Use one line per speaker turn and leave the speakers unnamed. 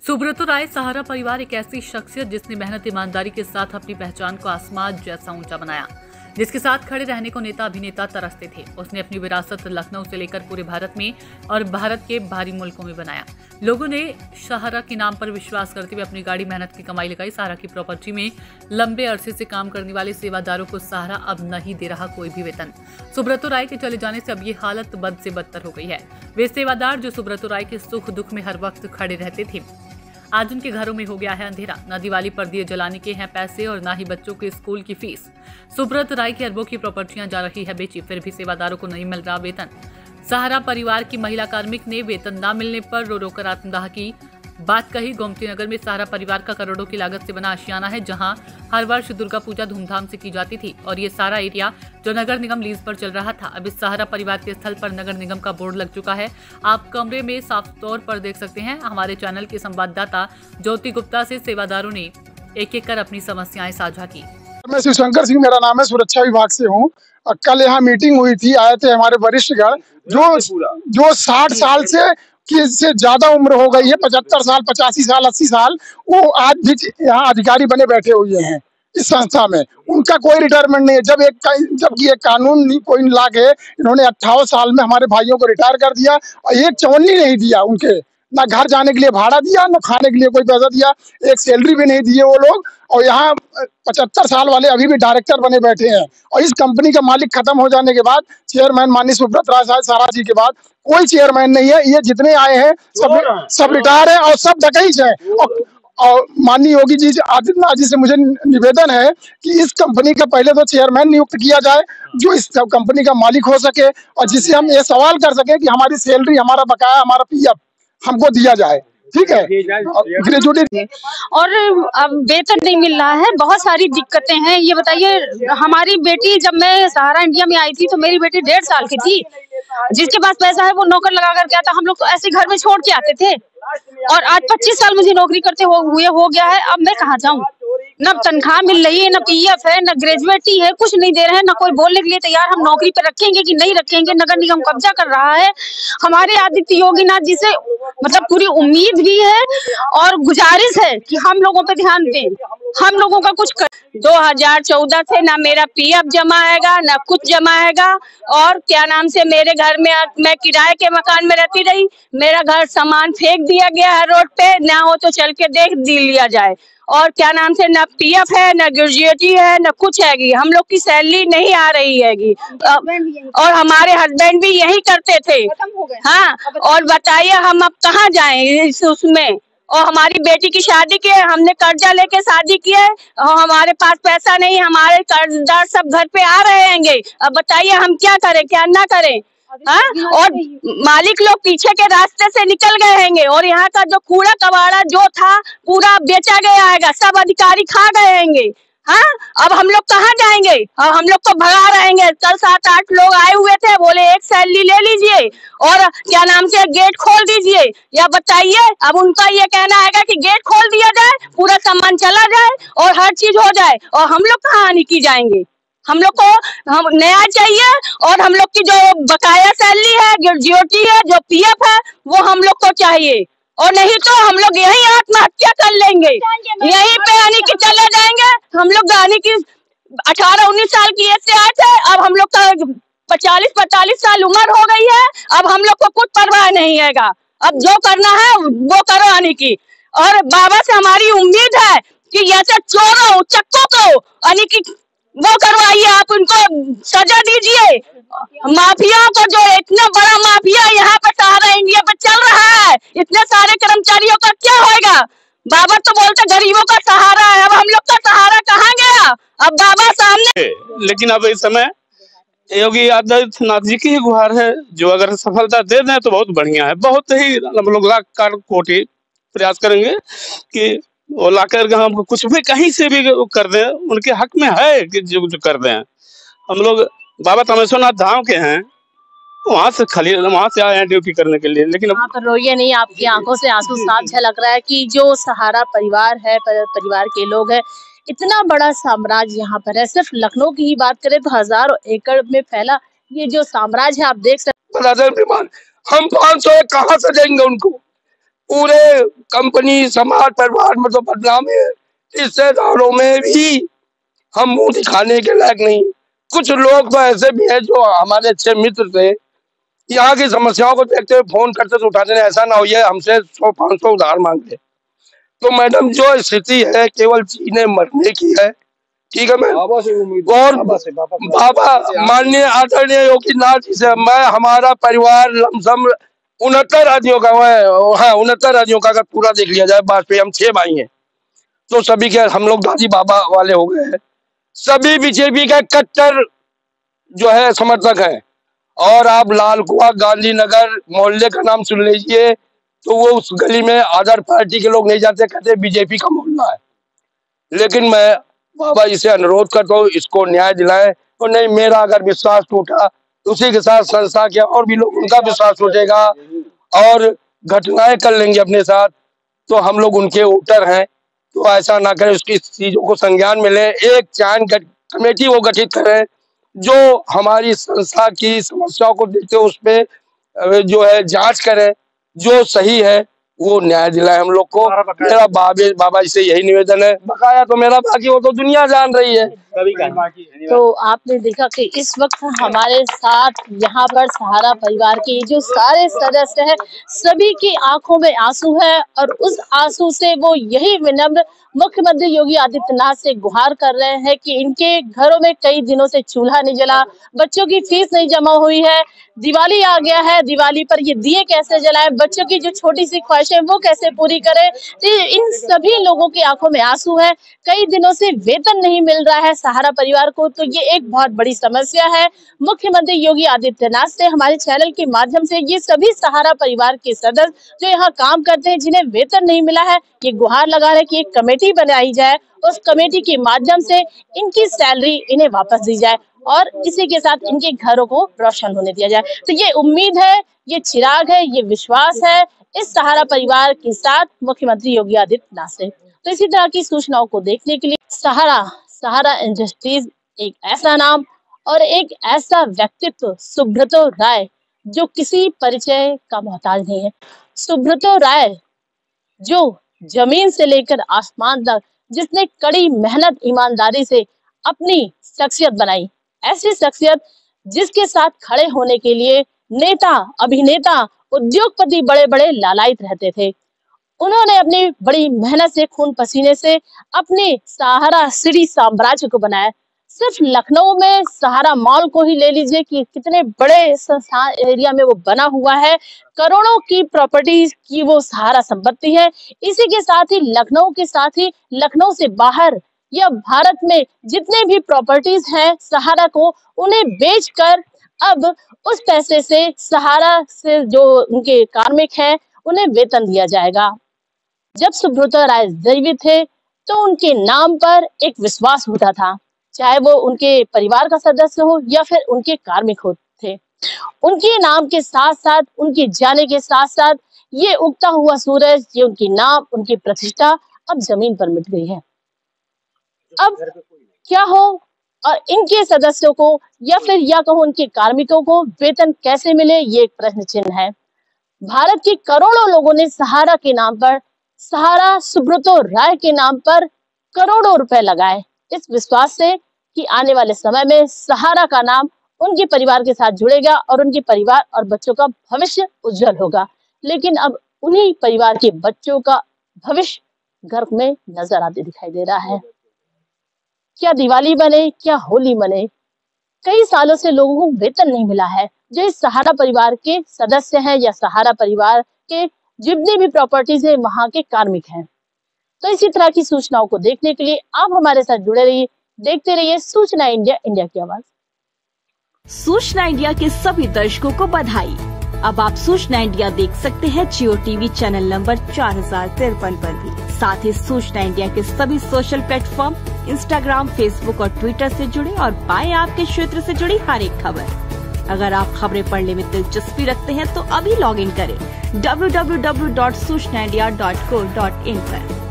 सुब्रतो राय सहारा परिवार एक ऐसी शख्सियत जिसने मेहनत ईमानदारी के साथ अपनी पहचान को आसमान जैसा ऊंचा बनाया, जिसके साथ खड़े रहने को नेता अभिनेता तरसते थे। उसने अपनी विरासत लखनऊ से लेकर पूरे भारत में और भारत के बाहरी मुल्कों में बनाया। लोगों ने सहारा के नाम पर विश्वास करते हुए अपनी गाड़ी मेहनत की कमाई लगाई। सहारा की प्रॉपर्टी में लंबे अरसे से काम करने वाले सेवादारों को सहारा अब नहीं दे रहा कोई भी वेतन। सुब्रतो राय के चले जाने से अब ये हालत बद से बदतर हो गई है। वे सेवादार जो सुब्रतो राय के सुख दुख में हर वक्त खड़े रहते थे, आज उनके घरों में हो गया है अंधेरा। न दिवाली पर दिए जलाने के हैं पैसे और न ही बच्चों के स्कूल की फीस। सुब्रतो राय की अरबों की प्रॉपर्टियां जा रही है बेची, फिर भी सेवादारों को नहीं मिल रहा वेतन। सहारा परिवार की महिला कार्मिक ने वेतन न मिलने पर रो रोकर आत्मदाह की बात कही। गोमती नगर में सहारा परिवार का करोड़ों की लागत से बना आशियाना है, जहां हर वर्ष दुर्गा पूजा धूमधाम से की जाती थी और ये सारा एरिया जो नगर निगम लीज पर चल रहा था, अब इस सहारा परिवार के स्थल पर नगर निगम का बोर्ड लग चुका है। आप कमरे में साफ तौर पर देख सकते हैं। हमारे चैनल के संवाददाता ज्योति गुप्ता से सेवादारों ने एक एक कर अपनी समस्याएं साझा की।
मैं शिवशंकर सिंह, मेरा नाम है, सुरक्षा विभाग से हूँ। कल यहाँ मीटिंग हुई थी, आए थे हमारे वरिष्ठगण जो 60 साल से ज्यादा उम्र हो गई है, 75 साल, 85 साल, 80 साल, वो आज भी यहाँ अधिकारी बने बैठे हुए हैं इस संस्था में। उनका कोई रिटायरमेंट नहीं है। जबकि एक कानून कोई ला के इन्होंने 58 साल में हमारे भाइयों को रिटायर कर दिया और एक चवन्नी नहीं दिया उनके, ना घर जाने के लिए भाड़ा दिया, ना खाने के लिए कोई पैसा दिया, एक सैलरी भी नहीं दिए वो लोग। और यहाँ 75 साल वाले अभी भी डायरेक्टर बने बैठे हैं। और इस कंपनी का मालिक खत्म हो जाने के बाद चेयरमैन माननीय सुब्रतो राय सहारा जी के बाद कोई चेयरमैन नहीं है। ये जितने आए हैं सब रिटायर है और सब डकैत है। और माननीय योगी जी आदित्यनाथ जी से मुझे निवेदन है कि इस कंपनी का पहले तो चेयरमैन नियुक्त किया जाए जो इस कंपनी का मालिक हो सके और जिससे हम ये सवाल कर सके कि हमारी सैलरी, हमारा बकाया, हमारा पीएफ हमको दिया जाए। ठीक है, ग्रेजुएटी
और अब वेतन नहीं मिल रहा है, बहुत सारी दिक्कतें हैं। ये बताइए, हमारी बेटी, जब मैं सहारा इंडिया में आई थी तो मेरी बेटी 1.5 साल की थी। जिसके पास पैसा है वो नौकर लगा करके आता, हम लोग तो ऐसे घर में छोड़ के आते थे। और आज 25 साल मुझे नौकरी करते हुए हो गया है। अब मैं कहाँ जाऊँ? न तनख्वाह मिल रही है, न पीएफ है, न ग्रेजुएटी है, कुछ नहीं दे रहे हैं, न कोई बोलने के लिए तैयार। हम नौकरी पे रखेंगे कि नहीं रखेंगे, नगर निगम कब्जा कर रहा है। हमारे आदित्य योगीनाथ जी से मतलब पूरी उम्मीद भी है और गुजारिश है कि हम लोगों पे ध्यान दें, हम लोगों का कुछ 2014 से ना मेरा पीएफ जमा हैगा, ना कुछ जमा हैगा। और क्या नाम से मेरे घर में, मैं किराए के मकान में रहती रही, मेरा घर सामान फेंक दिया गया है रोड पे, ना हो तो चल के देख लिया जाए। और क्या नाम से ना पीएफ है, ना ग्रेजुएटी है, ना कुछ हैगी। हम लोग की सैलरी नहीं आ रही हैगी और हमारे हस्बैंड भी यही करते थे। हाँ, और बताइए हम अब कहाँ जाएं उसमें। और हमारी बेटी की शादी की है, हमने कर्जा लेके शादी की है और हमारे पास पैसा नहीं, हमारे कर्जदार सब घर पे आ रहे हैंगे। अब बताइए हम क्या करें, क्या ना करें। हाँ, और मालिक लोग पीछे के रास्ते से निकल गए हैंगे और यहाँ का जो कूड़ा कबाड़ा जो था पूरा बेचा गया है, सब अधिकारी खा गए हैंगे। हाँ, अब हम लोग कहाँ जाएंगे? और हम लोग को भगा रहेंगे। कल 7-8 लोग आए हुए थे, बोले एक सैलरी ले लीजिए और क्या नाम से गेट खोल दीजिए। या बताइए, अब उनका ये कहना है कि गेट खोल दिया जाए, पूरा सामान चला जाए और हर चीज हो जाए, और हम लोग कहाँ आने की जाएंगे? हम लोग को न्याय चाहिए और हम लोग की जो बकाया सैलरी है, ग्रेजुएटी है, जो पीएफ है, वो हम लोग को चाहिए। और नहीं तो हम लोग यही आत्महत्या कर लेंगे, यहीं पे यानी कि चले जाएंगे। हम लोग यानी कि 18-19 साल की एज से आए थे, अब हम लोग का 40-45 साल उम्र हो गई है। अब हम लोग को कुछ परवाह नहीं हैगा, अब जो करना है वो करो यानी कि। और बाबा से हमारी उम्मीद है कि ऐसे चोरों चक्कों को यानी कि वो करवाइए, आप उनको सजा दीजिए। माफिया को, जो इतना बड़ा माफिया यहाँ पर सहारा इंडिया पर चल रहा है, इतने सारे कर्मचारियों का क्या होगा? बाबा तो बोलते गरीबों का सहारा है, अब हम लोग का सहारा कहाँ गया? अब बाबा सामने।
लेकिन अब इस समय योगी आदित्यनाथ जी की ही गुहार है, जो अगर सफलता दे दें तो बहुत बढ़िया है। बहुत ही हम लोग लाख कोटि प्रयास करेंगे कि वो ला कर हम कुछ भी कहीं से भी कर दें, उनके हक में है कि जो कर दें। हम लोग बाबा तमेश्वरनाथ धाम के हैं, वहाँ से आए हैं ड्यूटी करने के लिए। लेकिन
वहाँ पर रोइए नहीं, आपकी आंखों से आंसू साफ झलक रहा है कि जो सहारा परिवार है, परिवार के लोग हैं, इतना बड़ा साम्राज्य यहाँ पर है। सिर्फ लखनऊ की ही बात करें तो हजारों एकड़ में फैला ये जो साम्राज्य है, आप देख सकते
हैं। हम 500 कहाँ से देंगे उनको?
पूरे कंपनी समाज परिवार में तो बदनाम है, रिश्तेदारों में भी हम मुंह दिखाने के लायक नहीं। कुछ लोग तो ऐसे भी हैं जो हमारे अच्छे मित्र थे, यहाँ की समस्याओं को देखते हुए फोन करते तो उठाते नहीं, ऐसा ना हो ये हमसे 100-500 उधार मांगते। तो मैडम जो स्थिति है केवल जीने मरने की है, ठीक है मैम। और बाबा माननीय आदरणीय योगी नाथ जी से मैं, हमारा परिवार लमसम 69 आदियों का है, हाँ 69 आदियों का अगर पूरा देख लिया जाए, वाजपेयी हम 6 भाई हैं, तो सभी के हम लोग दादी बाबा वाले हो गए हैं। सभी बीजेपी के कट्टर जो है समर्थक हैं। और आप लाल कुआं गांधीनगर मोहल्ले का नाम सुन लीजिए तो वो उस गली में अदर पार्टी के लोग नहीं जाते, कहते बीजेपी का मोहल्ला है। लेकिन मैं बाबा जी से अनुरोध करता हूँ इसको न्याय दिलाएं। और नहीं, मेरा अगर विश्वास टूटा तो उसी के साथ संस्था के और भी लोग, उनका विश्वास टूटेगा और घटनाएं कर लेंगे अपने साथ, तो हम लोग उनके वोटर हैं। तो ऐसा ना करें, उसकी चीजों को संज्ञान में लें, एक चयन कमेटी वो गठित करें जो हमारी संस्था की समस्याओं को देखते हुए उस पे जो है जांच करें, जो सही है वो न्याय दिलाए हम लोग को। मेरा बाबा जी से यही निवेदन है। बकाया तो मेरा बाकी, वो तो दुनिया जान रही है।
तो आपने देखा कि इस वक्त हमारे साथ यहाँ पर सहारा परिवार के जो सारे सदस्य हैं, सभी की आंखों में आंसू है और उस आंसू से वो यही विनम्र मुख्यमंत्री योगी आदित्यनाथ से गुहार कर रहे हैं कि इनके घरों में कई दिनों से चूल्हा नहीं जला, बच्चों की फीस नहीं जमा हुई है, दिवाली आ गया है, दिवाली पर ये दिए कैसे जलाए, बच्चों की जो छोटी सी ख्वाहिशें वो कैसे पूरी करें। तो इन सभी लोगों की आंखों में आंसू है। कई दिनों से वेतन नहीं मिल रहा है सहारा परिवार को, तो ये एक बहुत बड़ी समस्या है। मुख्यमंत्री योगी आदित्यनाथ से हमारे चैनल के माध्यम से ये सभी सहारा परिवार के सदस्य जो यहाँ काम करते हैं, जिन्हें वेतन नहीं मिला है, ये गुहार लगा रहे कि एक कमेटी बनाई जाए, उस कमेटी के माध्यम से इनकी सैलरी इन्हें वापस दी जाए और इसी के साथ इनके घरों को रोशन होने दिया जाए। तो ये उम्मीद है, ये चिराग है, ये विश्वास है इस सहारा परिवार के साथ मुख्यमंत्री योगी आदित्यनाथ से। तो इसी तरह की सूचनाओं को देखने के लिए सहारा इंडस्ट्रीज एक ऐसा नाम और एक ऐसा व्यक्तित्व, सुब्रतो राय, जो किसी परिचय का मोहताज नहीं है। सुब्रतो राय जो जमीन से लेकर आसमान तक, जिसने कड़ी मेहनत ईमानदारी से अपनी शख्सियत बनाई, ऐसी शख्सियत जिसके साथ खड़े होने के लिए नेता, अभिनेता, उद्योगपति बड़े बड़े लालायित रहते थे। उन्होंने अपनी बड़ी मेहनत से, खून पसीने से अपने सहारा सिटी साम्राज्य को बनाया। सिर्फ लखनऊ में सहारा मॉल को ही ले लीजिए कि कितने बड़े संस्थान एरिया में वो बना हुआ है, करोड़ों की प्रॉपर्टीज की वो सहारा संपत्ति है। इसी के साथ ही लखनऊ के साथ ही लखनऊ से बाहर या भारत में जितने भी प्रॉपर्टीज हैं सहारा को, उन्हें बेचकर अब उस पैसे से सहारा से जो उनके कार्मिक हैं उन्हें वेतन दिया जाएगा। जब सुब्रतो राय जीवित थे तो उनके नाम पर एक विश्वास होता था, चाहे वो उनके परिवार का सदस्य हो या फिर उनके कार्मिक हो थे। उनके नाम के साथ साथ, उनके जाने के साथ साथ ये उगता हुआ सूरज, ये उनकी नाम, उनकी प्रतिष्ठा अब जमीन पर मिट गई है। अब क्या हो और इनके सदस्यों को या फिर या कहूं उनके कार्मिकों को वेतन कैसे मिले, ये एक प्रश्न चिन्ह है। भारत के करोड़ों लोगों ने सहारा के नाम पर, सहारा सुब्रतो राय के नाम पर करोड़ों रुपए लगाए, इस विश्वास से कि आने वाले समय में सहारा का नाम उनके परिवार के साथ जुड़ेगा और उनके परिवार और बच्चों का भविष्य उज्जवल होगा। लेकिन अब उन्हीं परिवार के बच्चों का भविष्य गर्भ में नजर आते दिखाई दे रहा है। क्या दिवाली बने, क्या होली बने, कई सालों से लोगों को वेतन नहीं मिला है जो इस सहारा परिवार के सदस्य हैं या सहारा परिवार के जितनी भी प्रॉपर्टीज है वहां के कार्मिक हैं। तो इसी तरह की सूचनाओं को देखने के लिए आप हमारे साथ जुड़े रहिए, देखते रहिए सूचना इंडिया, इंडिया की आवाज।
सूचना इंडिया के सभी दर्शकों को बधाई। अब आप सूचना इंडिया देख सकते हैं जियो टीवी चैनल नंबर 4053 पर भी। साथ ही सूचना इंडिया के सभी सोशल प्लेटफॉर्म इंस्टाग्राम, फेसबुक और ट्विटर से जुड़े और पाएं आपके क्षेत्र से जुड़ी हर एक खबर। अगर आप खबरें पढ़ने में दिलचस्पी रखते हैं तो अभी लॉग इन करें www.सूचनाindia.co.in पर।